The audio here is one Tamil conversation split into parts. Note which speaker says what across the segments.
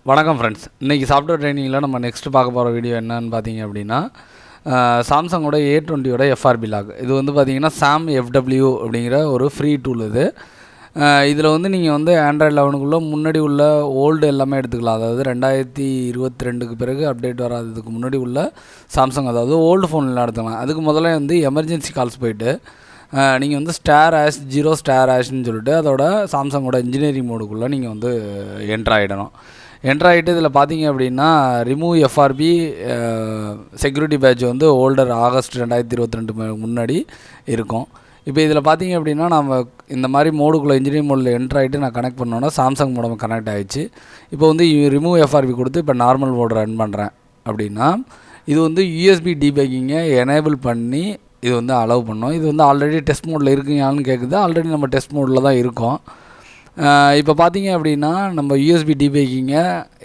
Speaker 1: வணக்கம் ஃப்ரெண்ட்ஸ். இன்றைக்கி சாஃப்ட்வேர் ட்ரைனிங்கில் நம்ம நெக்ஸ்ட்டு பார்க்க போகிற வீடியோ என்னன்னு பார்த்தீங்க அப்படின்னா, சாம்சங்கோட A20யோட எஃப்ஆர்பி லாக். இது வந்து பார்த்தீங்கன்னா சாம் எஃப்டபிள்யூ அப்படிங்கிற ஒரு ஃப்ரீ டூல் இது. இதில் வந்து நீங்கள் வந்து ஆண்ட்ராய்டு 11க்குள்ளே முன்னாடி உள்ள ஓல்டு எல்லாமே எடுத்துக்கலாம். அதாவது 2022க்கு பிறகு அப்டேட் வராததுக்கு முன்னாடி உள்ள சாம்சங், அதாவது ஓல்டு ஃபோன்லாம் எடுத்துக்கலாம். அதுக்கு முதல்ல வந்து எமர்ஜென்சி கால்ஸ் போயிட்டு நீங்கள் வந்து *0*# சொல்லிட்டு அதோட சாம்சங்கோட இன்ஜினியரிங் மோடுக்குள்ளே நீங்கள் வந்து என்ட்ரு ஆகிடணும். என்ட்ரு ஆகிட்டு இதில் பார்த்தீங்க அப்படின்னா ரிமூவ் எஃப்ஆர்பி செக்யூரிட்டி பேட்ச் வந்து ஓல்டர் ஆகஸ்ட் 2022 முன்னாடி இருக்கும். இப்போ இதில் பார்த்தீங்க அப்படின்னா நம்ம இந்த மாதிரி மோடுக்குள்ளே இன்ஜினியரிங் மோடில் என்ட்ரு ஆகிட்டு நான் கனெக்ட் பண்ணோன்னா சாம்சங் மோடம் கனெக்ட் ஆகிடுச்சு. இப்போ வந்து ரிமூவ் எஃப்ஆர்பி கொடுத்து இப்போ நார்மல் மோடு ரன் பண்ணுறேன் அப்படின்னா இது வந்து யூஎஸ்பி டீபேக்கிங்கை எனேபிள் பண்ணி இது வந்து அலோவ் பண்ணோம். இது வந்து ஆல்ரெடி டெஸ்ட் மோடில் இருக்குங்கன்னு கேட்குது. ஆல்ரெடி நம்ம டெஸ்ட் மோடில் தான் இருக்கோம். இப்போ பார்த்தீங்க அப்படின்னா நம்ம யூஎஸ்பி டீபேக்கிங்கை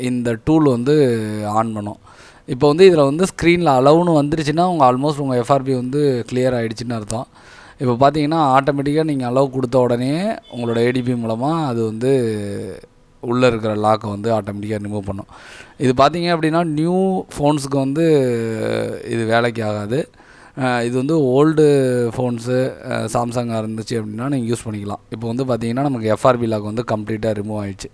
Speaker 1: இந்த டூல் வந்து ஆன் பண்ணோம். இப்போ வந்து இதில் வந்து ஸ்க்ரீனில் அலவுன்னு வந்துருச்சுன்னா ஆல்மோஸ்ட் உங்கள் எஃப்ஆர்பி வந்து கிளியர் ஆகிடுச்சின்னு அர்த்தம். இப்போ பார்த்தீங்கன்னா ஆட்டோமேட்டிக்காக நீங்கள் அலோவ் கொடுத்த உடனே உங்களோட ஏடிபி மூலமாக அது வந்து உள்ளே இருக்கிற லாக்கை வந்து ஆட்டோமேட்டிக்காக ரிமூவ் பண்ணும். இது பார்த்தீங்க அப்படின்னா நியூ ஃபோன்ஸுக்கு வந்து இது வேலைக்கு ஆகாது. இது வந்து ஓல்டு ஃபோன்ஸு சாம்சங்காக இருந்துச்சு அப்படின்னா நீங்கள் யூஸ் பண்ணிக்கலாம். இப்போ வந்து பார்த்தீங்கன்னா நமக்கு எஃப்ஆர்பி லாக் வந்து கம்ப்ளீட்டாக ரிமூவ் ஆகிடுச்சு.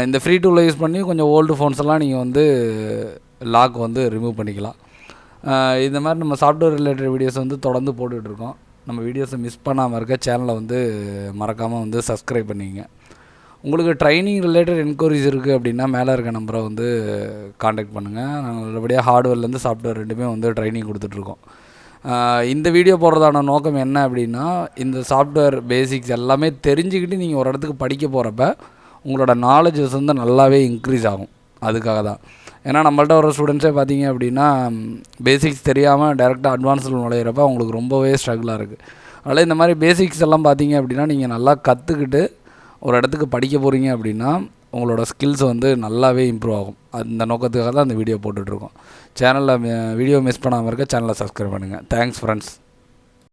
Speaker 1: இந்த ஃப்ரீ டூலை யூஸ் பண்ணி கொஞ்சம் ஓல்டு ஃபோன்ஸ் எல்லாம் நீங்கள் வந்து லாக் வந்து ரிமூவ் பண்ணிக்கலாம். இந்த மாதிரி நம்ம சாஃப்ட்வேர் ரிலேட்டட் வீடியோஸ் வந்து தொடர்ந்து போட்டுட்ருக்கோம். நம்ம வீடியோஸை மிஸ் பண்ணாமல் இருக்க சேனலை வந்து மறக்காமல் வந்து சப்ஸ்கிரைப் பண்ணிக்கங்க. உங்களுக்கு ட்ரைனிங் ரிலேட்டட் என்கொயரிஸ் இருக்குது அப்படின்னா மேலே இருக்க நம்பரை வந்து காண்டாக்ட் பண்ணுங்கள். நாங்கள் நல்லபடியாக ஹார்ட்வேர்லேருந்து சாஃப்ட்வேர் ரெண்டுமே வந்து ட்ரைனிங் கொடுத்துட்ருக்கோம். இந்த வீடியோ போடுறதான நோக்கம் என்ன அப்படின்னா, இந்த சாஃப்ட்வேர் பேசிக்ஸ் எல்லாமே தெரிஞ்சுக்கிட்டு நீங்கள் ஒரு இடத்துக்கு படிக்க போகிறப்ப உங்களோட நாலேஜஸ் வந்து நல்லாவே இன்க்ரீஸ் ஆகும். அதுக்காக தான். ஏன்னா நம்மள்ட்ட வர ஸ்டூடெண்ட்ஸே பார்த்தீங்க அப்படின்னா பேசிக்ஸ் தெரியாமல் டேரெக்டாக அட்வான்ஸில் நுழையிறப்ப அவங்களுக்கு ரொம்பவே ஸ்ட்ரகிளாக இருக்குது. அதனால் இந்த மாதிரி பேசிக்ஸ் எல்லாம் பார்த்தீங்க அப்படின்னா நீங்கள் நல்லா கற்றுக்கிட்டு ஒரு இடத்துக்கு படிக்க போகிறீங்க அப்படின்னா உங்களோட ஸ்கில்ஸ் வந்து நல்லாவே இம்ப்ரூவ் ஆகும். அந்த நோக்கத்துக்காக தான் அந்த வீடியோ போட்டுட்ருக்கோம். சேனலில் வீடியோ மிஸ் பண்ணாமல் இருக்க சேனலை சப்ஸ்கிரைப் பண்ணுங்கள். Thanks friends.